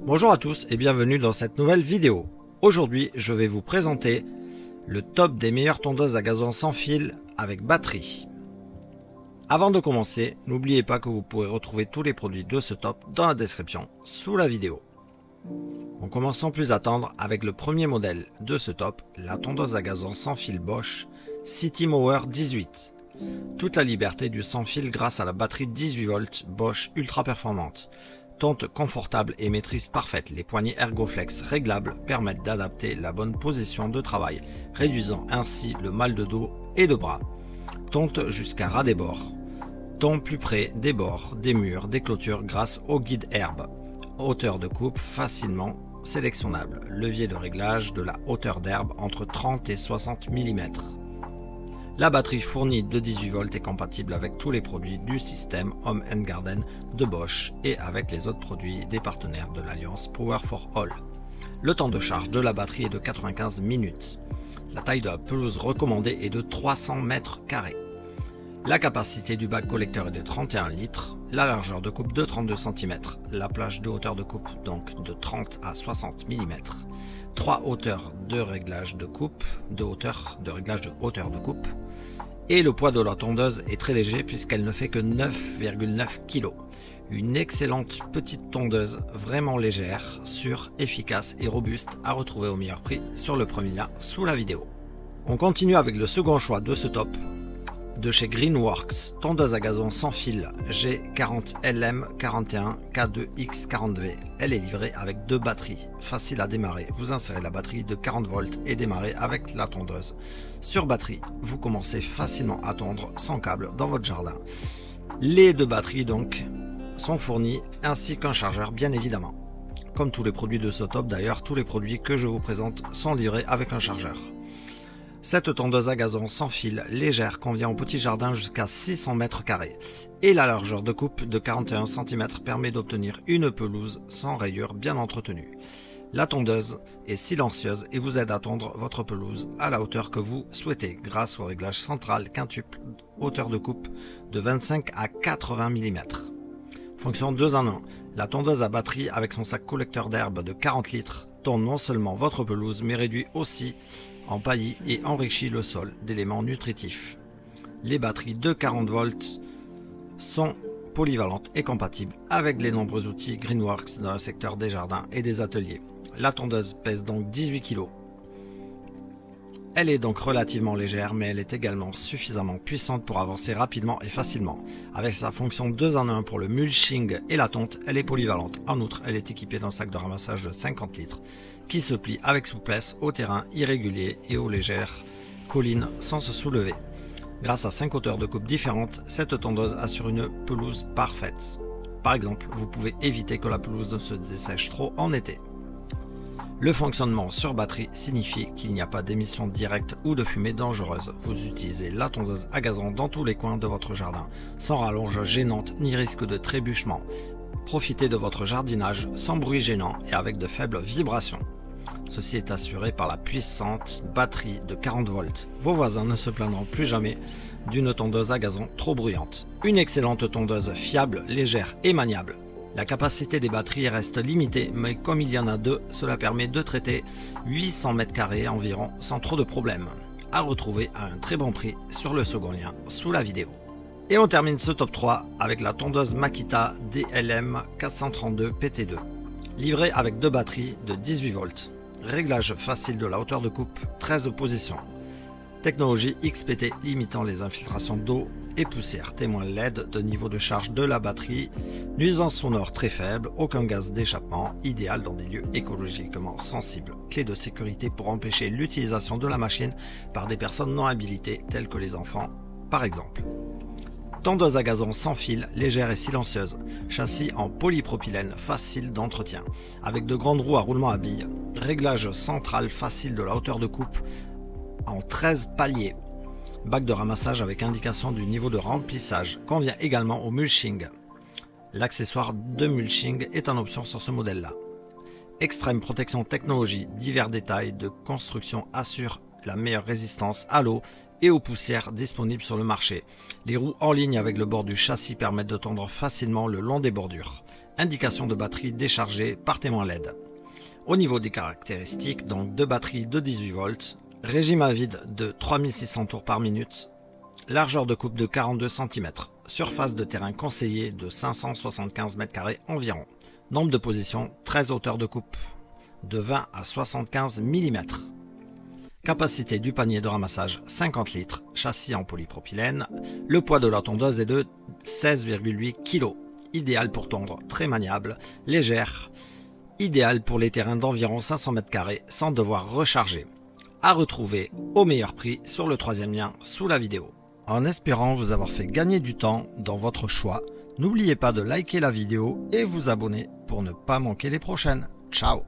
Bonjour à tous et bienvenue dans cette nouvelle vidéo. Aujourd'hui, je vais vous présenter le top des meilleures tondeuses à gazon sans fil avec batterie. Avant de commencer, n'oubliez pas que vous pourrez retrouver tous les produits de ce top dans la description sous la vidéo. On commence sans plus attendre avec le premier modèle de ce top, la tondeuse à gazon sans fil Bosch City Mower 18. Toute la liberté du sans fil grâce à la batterie 18 volts Bosch ultra performante. Tonte confortable et maîtrise parfaite, les poignées Ergoflex réglables permettent d'adapter la bonne position de travail, réduisant ainsi le mal de dos et de bras. Tonte jusqu'à ras des bords. Tombe plus près des bords, des murs, des clôtures grâce au guide herbe. Hauteur de coupe facilement sélectionnable. Levier de réglage de la hauteur d'herbe entre 30 et 60 mm. La batterie fournie de 18 volts est compatible avec tous les produits du système Home & Garden de Bosch et avec les autres produits des partenaires de l'alliance Power for All. Le temps de charge de la batterie est de 95 minutes. La taille de la pelouse recommandée est de 300 mètres carrés. La capacité du bac collecteur est de 31 litres, la largeur de coupe de 32 cm, la plage de hauteur de coupe donc de 30 à 60 mm, 3 hauteurs de réglage de coupe, de hauteur de coupe, et le poids de la tondeuse est très léger puisqu'elle ne fait que 9,9 kg. Une excellente petite tondeuse vraiment légère, sûre, efficace et robuste à retrouver au meilleur prix sur le premier lien sous la vidéo. On continue avec le second choix de ce top, de chez Greenworks, tondeuse à gazon sans fil G40LM41K2X40V. Elle est livrée avec deux batteries, facile à démarrer. Vous insérez la batterie de 40 volts et démarrez avec la tondeuse. Sur batterie, vous commencez facilement à tondre sans câble dans votre jardin. Les deux batteries donc sont fournies ainsi qu'un chargeur bien évidemment. Comme tous les produits de ce top d'ailleurs, tous les produits que je vous présente sont livrés avec un chargeur. Cette tondeuse à gazon sans fil légère convient au petit jardin jusqu'à 600 mètres carrés et la largeur de coupe de 41 cm permet d'obtenir une pelouse sans rayures bien entretenue. La tondeuse est silencieuse et vous aide à tondre votre pelouse à la hauteur que vous souhaitez grâce au réglage central quintuple hauteur de coupe de 25 à 80 mm. Fonction 2 en 1. La tondeuse à batterie avec son sac collecteur d'herbe de 40 litres tonde non seulement votre pelouse mais réduit aussi en paillis et enrichit le sol d'éléments nutritifs. Les batteries de 40 volts sont polyvalentes et compatibles avec les nombreux outils Greenworks dans le secteur des jardins et des ateliers. La tondeuse pèse donc 18 kg. Elle est donc relativement légère mais elle est également suffisamment puissante pour avancer rapidement et facilement. Avec sa fonction 2 en 1 pour le mulching et la tonte, elle est polyvalente. En outre, elle est équipée d'un sac de ramassage de 50 litres qui se plie avec souplesse au terrain irrégulier et aux légères collines sans se soulever. Grâce à 5 hauteurs de coupe différentes, cette tondeuse assure une pelouse parfaite. Par exemple, vous pouvez éviter que la pelouse ne se dessèche trop en été. Le fonctionnement sur batterie signifie qu'il n'y a pas d'émission directe ou de fumée dangereuse. Vous utilisez la tondeuse à gazon dans tous les coins de votre jardin, sans rallonge gênante ni risque de trébuchement. Profitez de votre jardinage sans bruit gênant et avec de faibles vibrations. Ceci est assuré par la puissante batterie de 40 volts. Vos voisins ne se plaindront plus jamais d'une tondeuse à gazon trop bruyante. Une excellente tondeuse fiable, légère et maniable. La capacité des batteries reste limitée, mais comme il y en a deux, cela permet de traiter 800 mètres carrés environ sans trop de problèmes. À retrouver à un très bon prix sur le second lien sous la vidéo. Et on termine ce top 3 avec la tondeuse Makita DLM 432 PT2. Livrée avec deux batteries de 18 volts. Réglage facile de la hauteur de coupe, 13 positions. Technologie XPT limitant les infiltrations d'eau et poussière. Témoin LED de niveau de charge de la batterie. Nuisance sonore très faible, aucun gaz d'échappement, idéal dans des lieux écologiquement sensibles. Clé de sécurité pour empêcher l'utilisation de la machine par des personnes non habilitées telles que les enfants par exemple. Tondeuse à gazon sans fil, légère et silencieuse. Châssis en polypropylène, facile d'entretien. Avec de grandes roues à roulement à billes. Réglage central facile de la hauteur de coupe en 13 paliers. Bac de ramassage avec indication du niveau de remplissage. Convient également au mulching. L'accessoire de mulching est en option sur ce modèle-là. Extrême protection technologie, divers détails de construction assurent la meilleure résistance à l'eau et aux poussières disponibles sur le marché. Les roues en ligne avec le bord du châssis permettent de tondre facilement le long des bordures. Indication de batterie déchargée par témoin LED. Au niveau des caractéristiques, donc 2 batteries de 18 volts, régime à vide de 3600 tours par minute, largeur de coupe de 42 cm, surface de terrain conseillée de 575 m² environ, nombre de positions 13 hauteurs de coupe de 20 à 75 mm. Capacité du panier de ramassage 50 litres, châssis en polypropylène, le poids de la tondeuse est de 16,8 kg, idéal pour tondre, très maniable, légère, idéal pour les terrains d'environ 500 m² sans devoir recharger. À retrouver au meilleur prix sur le 3e lien sous la vidéo. En espérant vous avoir fait gagner du temps dans votre choix, n'oubliez pas de liker la vidéo et vous abonner pour ne pas manquer les prochaines. Ciao!